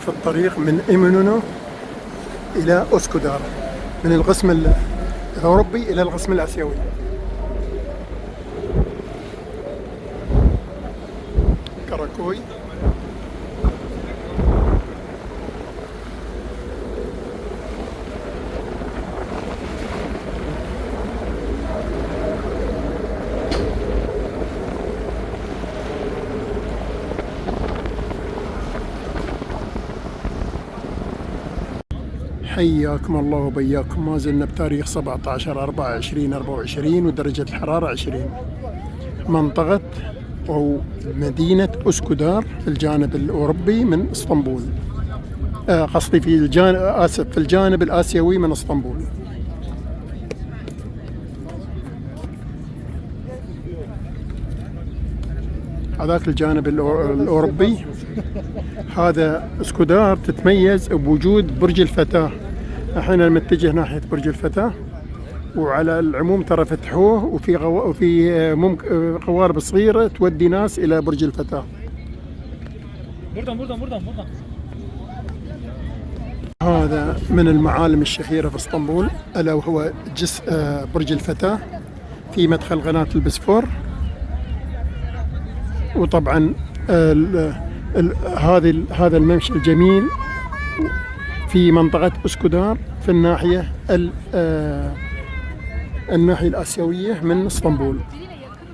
في الطريق من إيمونونو إلى أوسكودار، من القسم الأوروبي إلى القسم الآسيوي. كراكوي. حياكم الله وبياكم. ما زلنا بتاريخ 17/4/2024 ودرجة الحرارة 20. منطقة أو مدينة أوسكودار في الجانب الأوروبي من اسطنبول، قصدي في الجانب الآسيوي من اسطنبول. هذاك الجانب الأوروبي. هذا أوسكودار تتميز بوجود برج الفتاة. احنا متجه ناحية برج الفتاة، وعلى العموم ترى فتحوه، وفي قوارب صغيرة تودي ناس إلى برج الفتاة. هذا من المعالم الشهيرة في اسطنبول، ألا وهو برج الفتاة في مدخل قناة البسفور. وطبعا هذا الممشى الجميل في منطقة أوسكودار في الناحية الآسيوية من اسطنبول.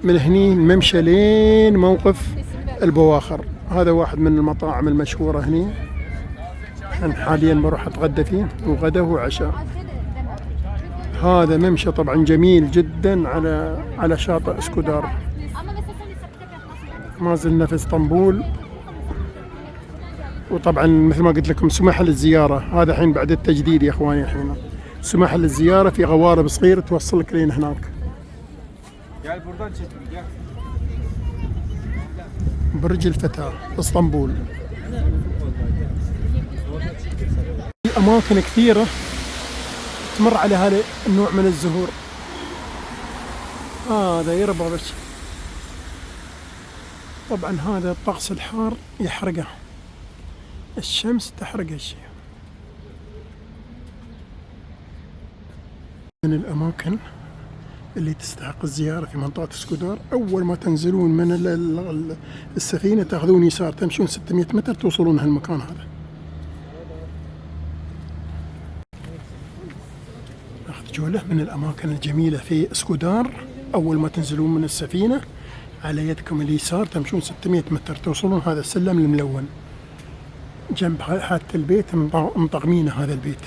من هني الممشى لين موقف البواخر. هذا واحد من المطاعم المشهورة هني. أنا حاليا بروح أتغدى فيه، وغدا وعشاء. هذا ممشى طبعا جميل جدا على شاطئ أوسكودار. ما زلنا في اسطنبول، وطبعا مثل ما قلت لكم سمح للزيارة. هذا الحين بعد التجديد يا اخواني، الحين سمح للزيارة في قوارب صغيرة توصلك لين هناك. برج الفتاة اسطنبول. في أماكن كثيرة تمر على هذا النوع من الزهور. هذا يربى بس. طبعا هذا الطقس الحار يحرقه، الشمس تحرق الشيء. من الأماكن اللي تستحق الزيارة في منطقة أوسكودار. أول ما تنزلون من السفينة تأخذون يسار، تمشون 600 متر توصلون هالمكان هذا. ناخذ جولة من الأماكن الجميلة في أوسكودار. أول ما تنزلون من السفينة على يدكم اليسار تمشون 600 متر توصلون هذا السلم الملون. جنب هذا البيت مطغمينه هذا البيت.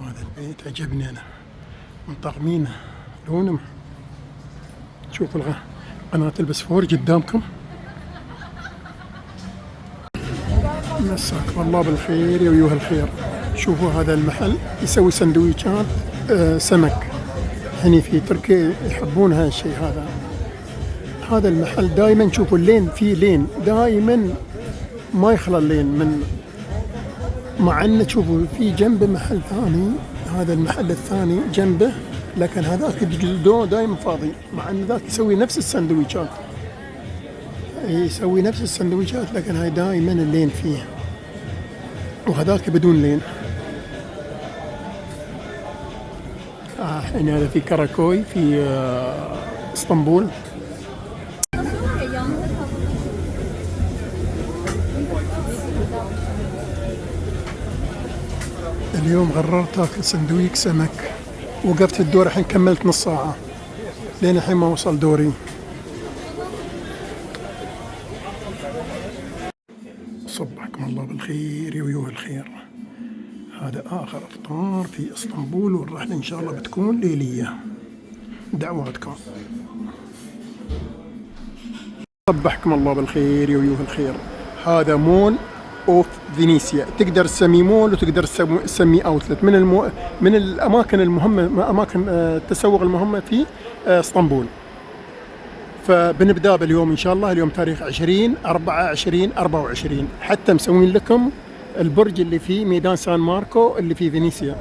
هذا البيت عجبني أنا، مطغمينه لونه. شوفوا قناة البسفور قدامكم. مساكم الله بالخير يا أيها الخير. شوفوا هذا المحل يسوي سندويشات سمك. هني في تركيا يحبون هذا الشيء. هذا المحل دائما شوفوا اللين فيه لين، دائما ما يخلى اللين من، مع انه تشوفوا في جنبه محل ثاني. هذا المحل الثاني جنبه، لكن هذاك دائما فاضي، مع ان ذاك يسوي نفس السندويشات. لكن هاي دائما اللين فيه، وهذاك بدون لين. الحين هذا في كراكوي في اسطنبول. اليوم قررت اكل سندويك سمك. وقفت الدور، الحين كملت نص ساعة لين الحين ما وصل دوري. صبحكم الله بالخير يا أيها الخير. هذا آخر إفطار في اسطنبول، والرحلة إن شاء الله بتكون ليلية. دعواتكم. صبحكم الله بالخير يا أيها الخير. هذا مول اوف فينيسيا. تقدر تسميه مول وتقدر تسميه اوتلت. من الاماكن المهمه، اماكن التسوق المهمه في اسطنبول. فبنبدا باليوم ان شاء الله. اليوم تاريخ 20/4/2024. حتى مسوين لكم البرج اللي في ميدان سان ماركو اللي في فينيسيا.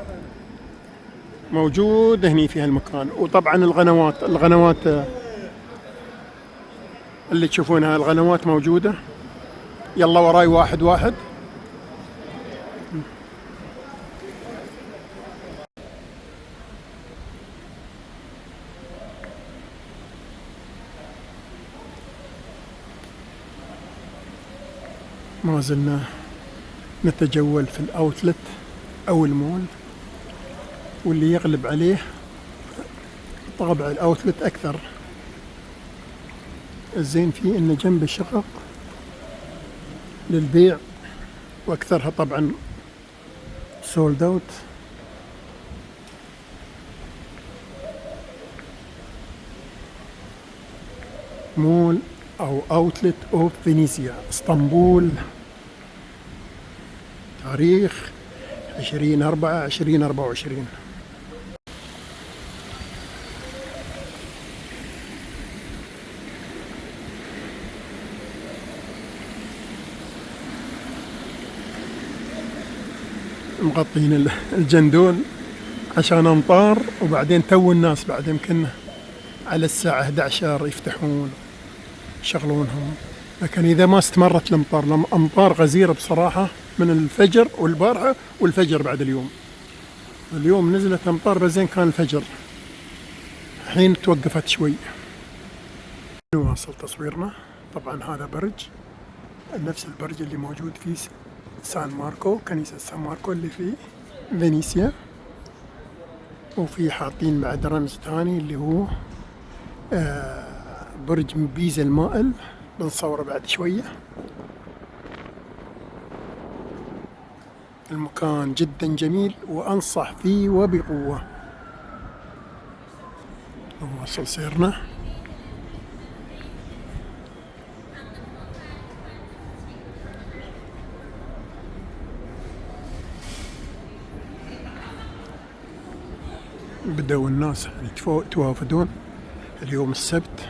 موجود هني في هالمكان. وطبعا الغنوات اللي تشوفونها، الغنوات موجودة. يلا وراي واحد واحد. ما زلنا نتجول في الأوتلت أو المول، واللي يغلب عليه طابع الأوتلت أكثر. الزين فيه إنه جنب الشقق للبيع، وأكثرها طبعا سولد أوت. مول أو أوتلت أوف فينيسيا اسطنبول، تاريخ 20/4/2024. مغطين الجندول عشان أمطار، وبعدين تو الناس بعد يمكن على الساعة 11 يفتحون يشغلونهم. لكن إذا ما استمرت الأمطار غزيرة بصراحة من الفجر والبارحة والفجر بعد اليوم نزلت أمطار بزين كان الفجر، الحين توقفت شوي. نواصل تصويرنا. طبعا هذا برج، نفس البرج اللي موجود في سان ماركو، كنيسة سان ماركو اللي في فينيسيا. وفي حاطين بعد رمز ثاني اللي هو برج بيزا المائل، بنصوره بعد شوية. المكان جدا جميل وأنصح فيه وبقوة. نواصل سيرنا. بدأوا الناس يتوافدون اليوم السبت.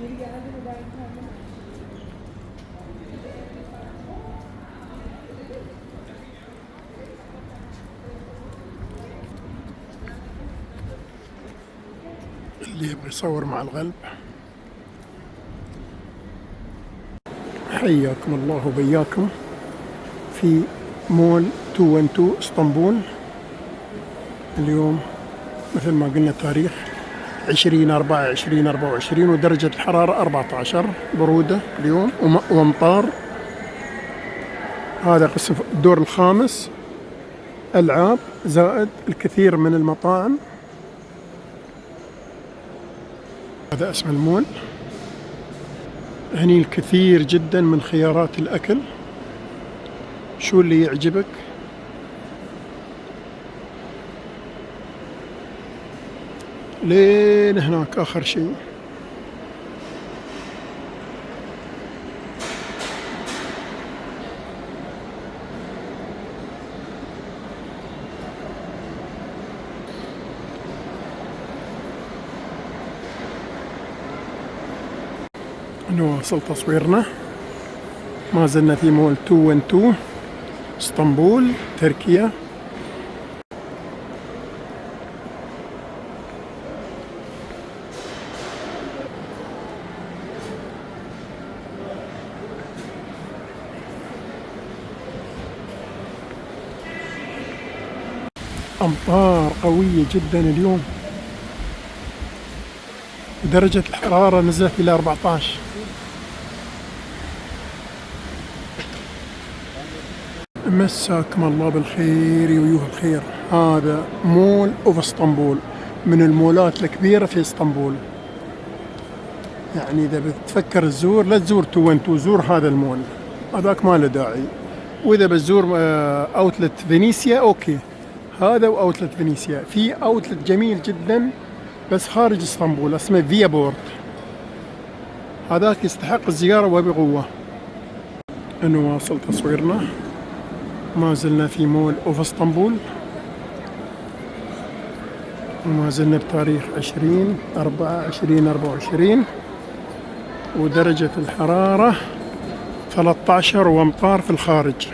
Geri geldi mi ben kendim. اللي يبغى يصور مع الغلب حياكم الله وبياكم في مول 212 اسطنبول. اليوم مثل ما قلنا تاريخ 20/4/2024، ودرجة الحرارة 14 برودة اليوم وامطار. هذا قسم الدور الخامس، ألعاب زائد الكثير من المطاعم. هذا اسم المول. هني الكثير جدا من خيارات الأكل، شو اللي يعجبك لين هناك آخر شيء. نواصل تصويرنا. ما زلنا في مول 212 اسطنبول تركيا. أمطار قوية جدا اليوم، ودرجة الحرارة نزلت إلى 14. مساكم الله بالخير يا أيها الخير. هذا مول أوف اسطنبول، من المولات الكبيرة في اسطنبول. يعني إذا بتفكر تزور لا تزور 212، زور هذا المول، هذاك ما له داعي. وإذا بتزور أوتلت فينيسيا أوكي، هذا وأوتلت فينيسيا. في أوتلت جميل جدا بس خارج اسطنبول اسمه فيا بورت، هذاك يستحق الزيارة وبقوة. نواصل تصويرنا. ما زلنا في مول أوف اسطنبول، وما زلنا بتاريخ 20/4/2024، ودرجة الحرارة 13 وأمطار في الخارج.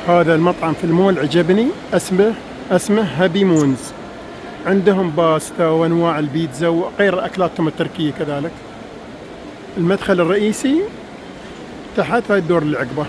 هذا المطعم في المول عجبني، اسمه هابي مونز. عندهم باستا وانواع البيتزا وغير اكلاتهم التركية كذلك. المدخل الرئيسي تحت، هاي الدور اللي عقبه.